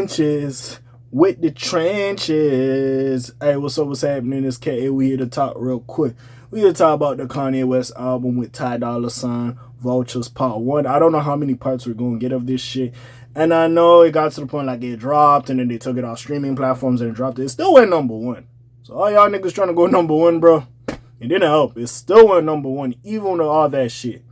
trenches. With the trenches. Hey, what's up? What's happening? It's K.A. We here to talk real quick. We here to talk about the Kanye West album with Dolla, Vultures Pt.1. I don't know how many parts we're going to get of this shit. And I know it got to the point like it dropped and then they took it off streaming platforms and dropped it. It still went #1. So all y'all niggas trying to go #1, bro, it didn't help. It still went #1 even with all that shit.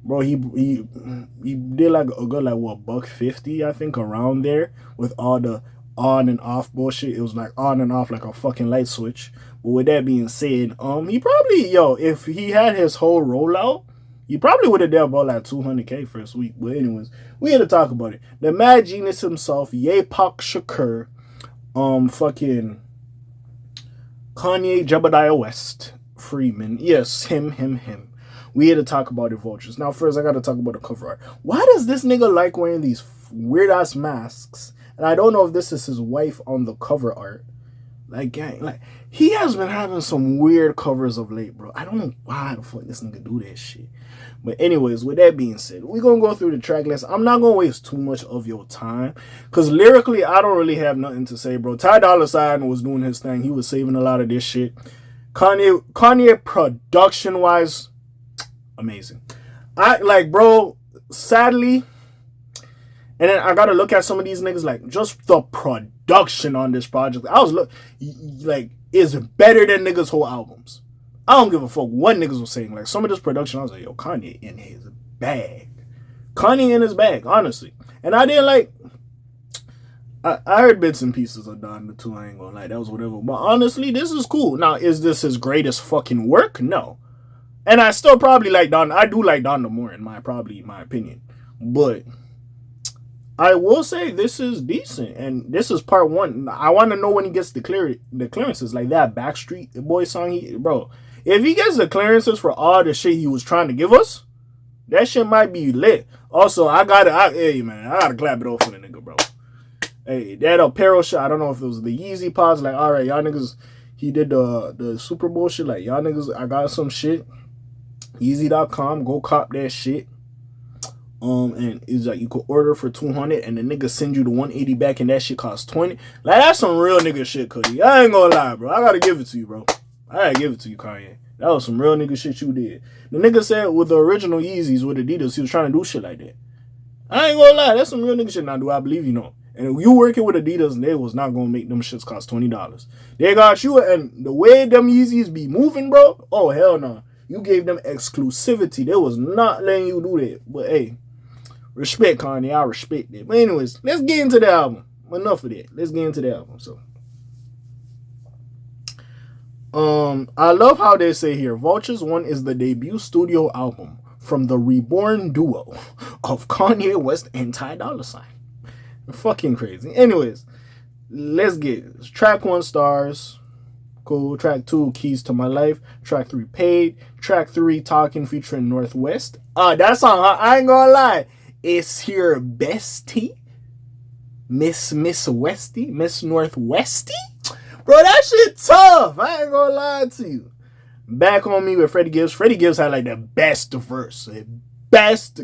Bro, he did like a good like $150, I think, around there with all the on and off bullshit. It was like on and off like a fucking light switch. But with that being said, he probably, if he had his whole rollout, he probably would have done about like 200K first week. But anyways, we had to talk about it. The mad genius himself, Yepak Shakur, fucking Kanye Jebediah West Freeman. Yes, him. We here to talk about the Vultures. Now, first, I got to talk about the cover art. Why does this nigga like wearing these weird-ass masks? And I don't know if this is his wife on the cover art. Like, gang, like, he has been having some weird covers of late, bro. I don't know why the fuck this nigga do that shit. But anyways, with that being said, we're going to go through the track list. I'm not going to waste too much of your time. Because lyrically, I don't really have nothing to say, bro. Dolla was doing his thing. He was saving a lot of this shit. Kanye production-wise, amazing. Bro, sadly, and then I gotta look at some of these niggas, like, just the production on this project. I was is better than niggas' whole albums. I don't give a fuck what niggas was saying. Like, some of this production, I was like, yo, Kanye in his bag. Kanye in his bag, honestly. And I didn't I heard bits and pieces of Donda too, I ain't gonna lie, that was whatever. But honestly, this is cool. Now, is this his greatest fucking work? No. And I still probably like Donda. I do like Donda more in my opinion. But I will say this is decent. And this is part 1. I want to know when he gets the clearances. Like that Backstreet Boy song. Bro, if he gets the clearances for all the shit he was trying to give us, that shit might be lit. Also, hey man, I gotta clap it off for the nigga, bro. Hey, that apparel shit, I don't know if it was the Yeezy pods. Like, alright, y'all niggas, he did the Super Bowl shit. Like, y'all niggas, I got some shit. Easy.com, go cop that shit. And it's like you could order for 200 and the nigga send you the 180 back and that shit costs 20. Like, that's some real nigga shit, Cudi. I ain't gonna lie, bro. I gotta give it to you, bro. I gotta give it to you, Kanye. That was some real nigga shit you did. The nigga said with the original Yeezys with Adidas, he was trying to do shit like that. I ain't gonna lie, that's some real nigga shit. Now, do I believe you? No. And you working with Adidas, they was not gonna make them shits cost $20. They got you, and the way them Yeezys be moving, bro, oh, hell no. You gave them exclusivity. They was not letting you do that. But hey, respect, Kanye. I respect it. But anyways, let's get into the album. Enough of that. Let's get into the album. So, I love how they say here, Vultures 1 is the debut studio album from the reborn duo of Kanye West and Dolla. Fucking crazy. Anyways, let's get it. Track 1 stars. Cool. Track 2, Keys to My Life. Track 3, Paid. Track 3, Talking featuring Northwest. That song, I ain't gonna lie, it's your bestie, Miss Westy, Miss Northwesty. Bro, that shit tough. I ain't gonna lie to you. Back on Me with Freddie Gibbs. Freddie Gibbs had like the best verse, the best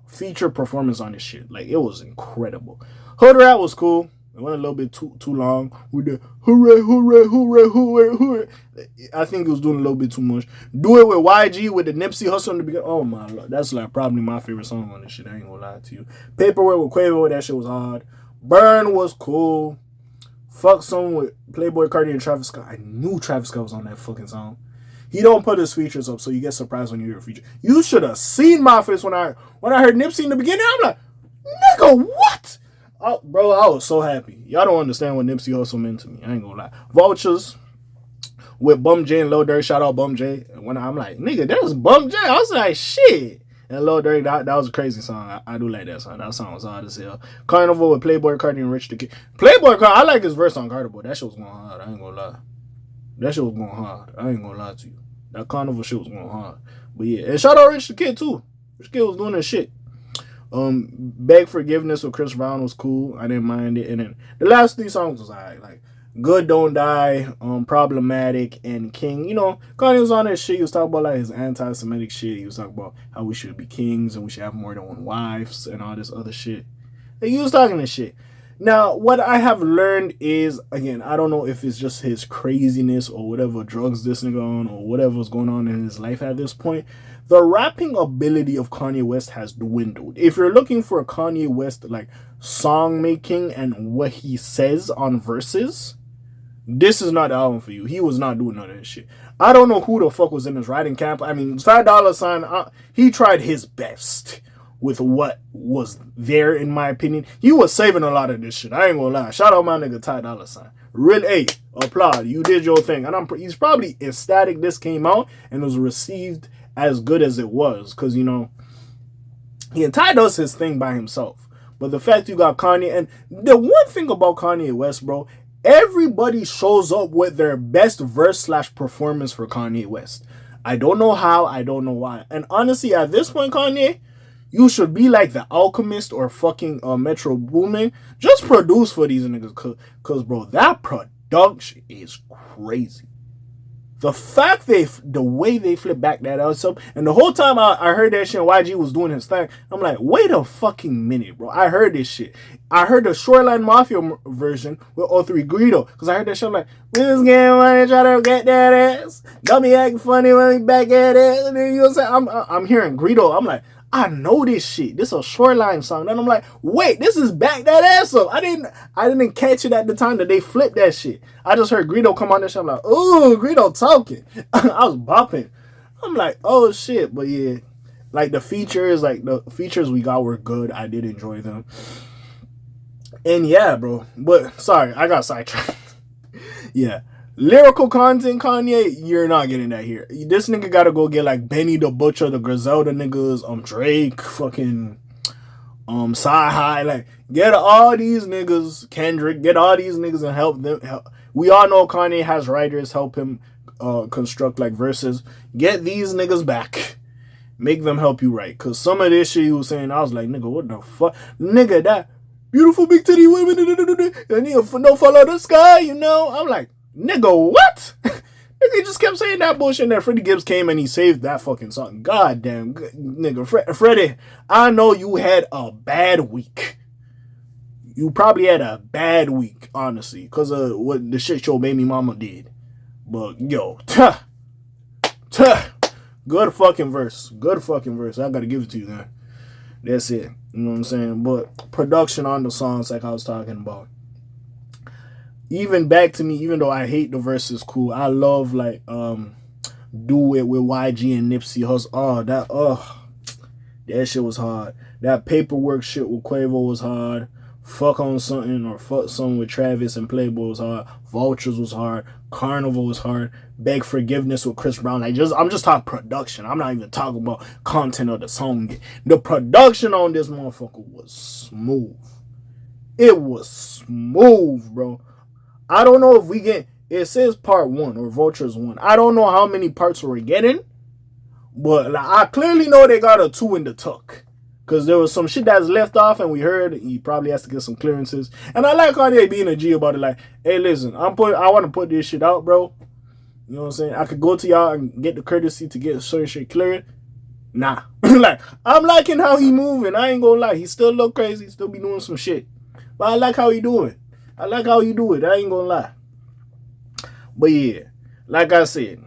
feature performance on this shit. Like, it was incredible. Hood Rat was cool. It went a little bit too long with the hooray, hooray, hooray, hooray, hooray. I think it was doing a little bit too much. Do It with YG with the Nipsey Hussle in the beginning. Oh my Lord. That's like probably my favorite song on this shit. I ain't gonna lie to you. Paperwork with Quavo, that shit was hard. Burn was cool. Fuck Song with Playboy Cardi and Travis Scott. I knew Travis Scott was on that fucking song. He don't put his features up, so you get surprised when you hear a feature. You should have seen my face when I heard Nipsey in the beginning. I'm like, nigga, what? Oh, bro, I was so happy. Y'all don't understand what Nipsey Hussle meant to me. I ain't gonna lie. Vultures with Bum J and Lil Durk. Shout out Bum J. And when I'm like, nigga, that was Bum J. I was like, shit. And Lil Durk, that was a crazy song. I do like that song. That song was hard as hell. Carnival with Playboy Cardi and Rich the Kid. Playboy Cardi, I like his verse on Carnival. That shit was going hard. I ain't gonna lie. That shit was going hard. I ain't gonna lie to you. That Carnival shit was going hard. But yeah, and shout out Rich the Kid too. Rich the Kid was doing that shit. Beg Forgiveness with Chris Brown was cool. I didn't mind it. And then the last 3 songs was alright. Like Good Don't Die, Problematic, and King. You know, Kanye was on that shit. He was talking about like his anti-Semitic shit. He was talking about how we should be kings and we should have more than one wives and all this other shit. Like, he was talking this shit. Now, what I have learned is, again, I don't know if it's just his craziness or whatever drugs this nigga on or whatever's going on in his life at this point. The rapping ability of Kanye West has dwindled. If you're looking for Kanye West like song making and what he says on verses, this is not the album for you. He was not doing none of this shit. I don't know who the fuck was in his writing camp. I mean, Ty Dolla $ign, he tried his best with what was there, in my opinion. He was saving a lot of this shit. I ain't gonna lie. Shout out my nigga Ty Dolla $ign. Really, hey, applaud. You did your thing. And he's probably ecstatic this came out and was received as good as it was. Because, you know, Ty does his thing by himself. But the fact you got Kanye, and the one thing about Kanye West, bro, everybody shows up with their best verse / performance for Kanye West. I don't know how, I don't know why. And honestly, at this point, Kanye, you should be like the Alchemist or fucking Metro Boomin. Just produce for these niggas. Cause bro, that production is crazy. The fact the way they flip back that out, and the whole time I heard that shit and YG was doing his thing, I'm like, wait a fucking minute, bro. I heard this shit. I heard the Shoreline Mafia version with O3 Greedo, because I heard that shit, I'm like, we just getting money, try to get that ass. Got me acting funny when we back at it. And then you know what I'm saying? I'm hearing Greedo. I'm like, I know this shit. This is a Shoreline song. Then I'm like, wait, this is back that ass up. I didn't catch it at the time that they flipped that shit. I just heard Greedo come on this shit. I'm like, ooh, Greedo talking. I was bopping. I'm like, oh shit. But yeah, like the features we got were good. I did enjoy them. And yeah, bro. But sorry, I got sidetracked. Yeah. Lyrical content, Kanye, you're not getting that here. This nigga gotta go get like Benny the Butcher, the Griselda niggas, Drake, fucking, Sci-Hi, like, get all these niggas, Kendrick, get all these niggas and help them. We all know Kanye has writers help him construct like verses. Get these niggas back. Make them help you write. Cause some of this shit he was saying, I was like, nigga, what the fuck? Nigga, that beautiful big titty women, and you no follow the sky, you know? I'm like, nigga, what? Nigga just kept saying that bullshit, and then Freddie Gibbs came and he saved that fucking song. God damn, nigga, Freddie, I know you had a bad week. You probably had a bad week, honestly, because of what the shit your baby mama did. But, yo, good fucking verse. Good fucking verse. I gotta give it to you, man. That's it. You know what I'm saying? But production on the songs, like I was talking about. Even back to me, even though I hate the verses, cool. I love like Do It with YG and Nipsey Hussle. That shit was hard. That Paperwork shit with Quavo was hard. Fuck on Something or Fuck Something with Travis and Playboy was hard. Vultures was hard. Carnival was hard. Beg Forgiveness with Chris Brown. I'm just talking production. I'm not even talking about content of the song. The production on this motherfucker was smooth. It was smooth, bro. I don't know if we get, it says part 1 or Vultures 1. I don't know how many parts we're getting, but like, I clearly know they got a 2 in the tuck. Because there was some shit that's left off and we heard he probably has to get some clearances. And I like Kanye being a G about it. Like, hey, listen, I want to put this shit out, bro. You know what I'm saying? I could go to y'all and get the courtesy to get certain shit cleared. Nah. Like, I'm liking how he moving. I ain't gonna lie. He still look crazy. He still be doing some shit. But I like how he doing. I like how you do it. I ain't gonna lie. But yeah, like I said,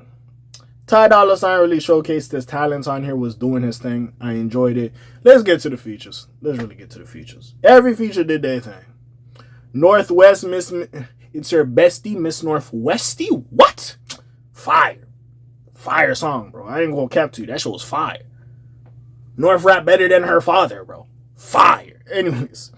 Ty Dolla $ign really showcased his talents on here, was doing his thing. I enjoyed it. Let's get to the features. Let's really get to the features. Every feature did their thing. Northwest, it's your bestie, Miss Northwesty. What? Fire. Fire song, bro. I ain't gonna cap to you. That shit was fire. North rap better than her father, bro. Fire. Anyways.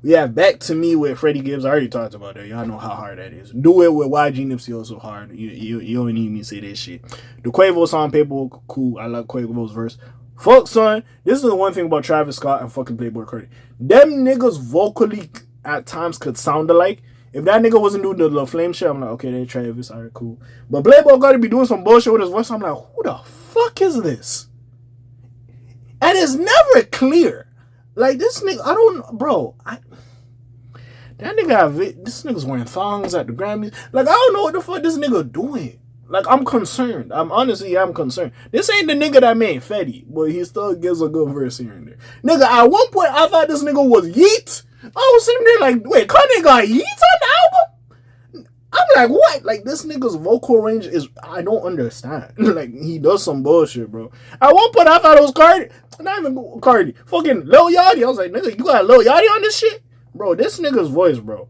We have Back to Me with Freddie Gibbs. I already talked about that. Y'all know how hard that is. Do It with YG Nipsey also hard. You don't need me to say that shit. The Quavo song, Paper, cool. I like Quavo's verse. Fuck, son. This is the one thing about Travis Scott and fucking Playboy Cardi. Them niggas vocally at times could sound alike. If that nigga wasn't doing the Flame shit, I'm like, okay, they Travis. Alright, cool. But Playboy Cardi be doing some bullshit with his voice. I'm like, who the fuck is this? And it's never clear. Like, this nigga, I don't, bro, that nigga, this nigga's wearing thongs at the Grammys. Like, I don't know what the fuck this nigga doing. Like, I'm concerned. I'm concerned. This ain't the nigga that made Fetty, but he still gives a good verse here and there. Nigga, at one point, I thought this nigga was Yeet. I was sitting there like, wait, Kanye got yeets on the album? I'm like, what? Like, this nigga's vocal range is, I don't understand. Like, he does some bullshit, bro. At one point, I thought it was Cardi. Not even Cardi. Fucking Lil Yachty. I was like, nigga, you got Lil Yachty on this shit? Bro, this nigga's voice, bro.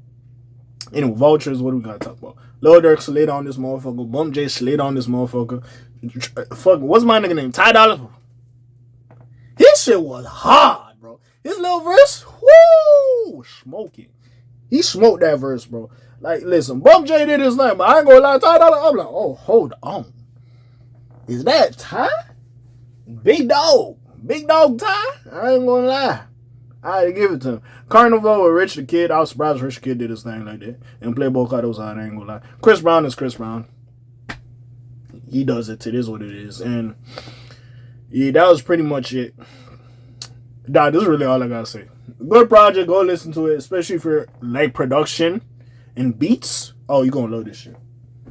Anyway, Vultures, what do we gotta talk about? Lil Durk slid on this motherfucker. Bump J slid on this motherfucker. Fuck, what's my nigga name? Ty Dolla. His shit was hard, bro. His little verse, woo, smoking. He smoked that verse, bro. Like, listen, Bump J did his thing, but I ain't gonna lie, Ty Dolla, I'm like, oh, hold on. Is that Ty? Big dog. Big dog Ty? I ain't gonna lie. I had to give it to him. Carnival with Rich the Kid. I was surprised Rich the Kid did his thing like that. And Playboy Cardo's out, I ain't gonna lie. Chris Brown is Chris Brown. He does it. It is what it is. And yeah, that was pretty much it. Nah, this is really all I gotta say. Good project. Go listen to it. Especially for like production and beats. Oh, you gonna love this shit.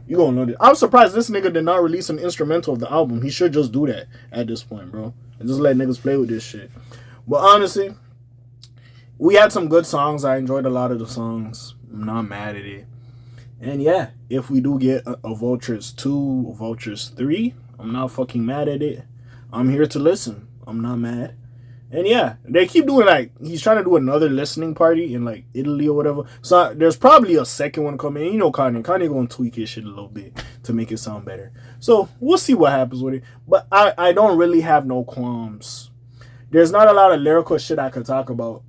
You gonna love it. I'm surprised this nigga did not release an instrumental of the album. He should just do that at this point, bro. And just let niggas play with this shit. But honestly, we had some good songs. I enjoyed a lot of the songs. I'm not mad at it. And yeah, if we do get a Vultures 2, Vultures 3, I'm not fucking mad at it. I'm here to listen. I'm not mad. And yeah, they keep doing like, he's trying to do another listening party in like Italy or whatever. So there's probably a second one coming. And you know Kanye gonna tweak his shit a little bit to make it sound better. So we'll see what happens with it. But I don't really have no qualms. There's not a lot of lyrical shit I could talk about.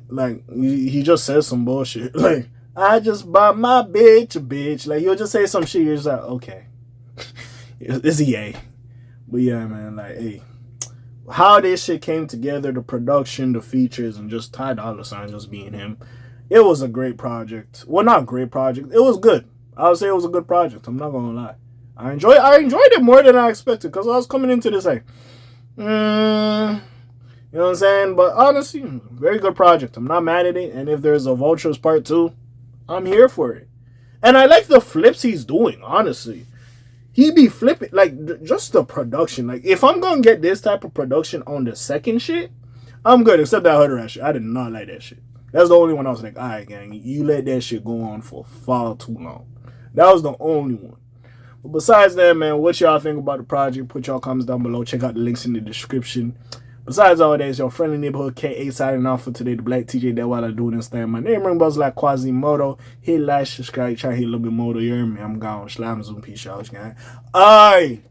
Like, he just says some bullshit. Like, I just bought my bitch a bitch. Like, you'll just say some shit. You're just like, okay. It's EA. But yeah, man, like, hey. How this shit came together, the production, the features, and just Ty Dolla $ign just being him. It was a great project. Well, not great project. It was good. I would say it was a good project. I'm not going to lie. I enjoyed it more than I expected. Because I was coming into this like, you know what I'm saying? But honestly, very good project. I'm not mad at it. And if there's a Vultures Part 2, I'm here for it. And I like the flips he's doing, honestly. He be flipping, like, just the production. Like, if I'm going to get this type of production on the second shit, I'm good. Except that Hood Rat shit. I did not like that shit. That's the only one I was like, all right, gang, you let that shit go on for far too long. That was the only one. But besides that, man, what y'all think about the project? Put y'all comments down below. Check out the links in the description. Besides all that, it's your friendly neighborhood K.A. signing off for today. The Black TJ, that while I do this thing. My name ring bells like Quasimodo. Hit like, subscribe, try to hit a little bit more. You hear me? I'm gone. Slam, zoom, peace out, gang. Aye.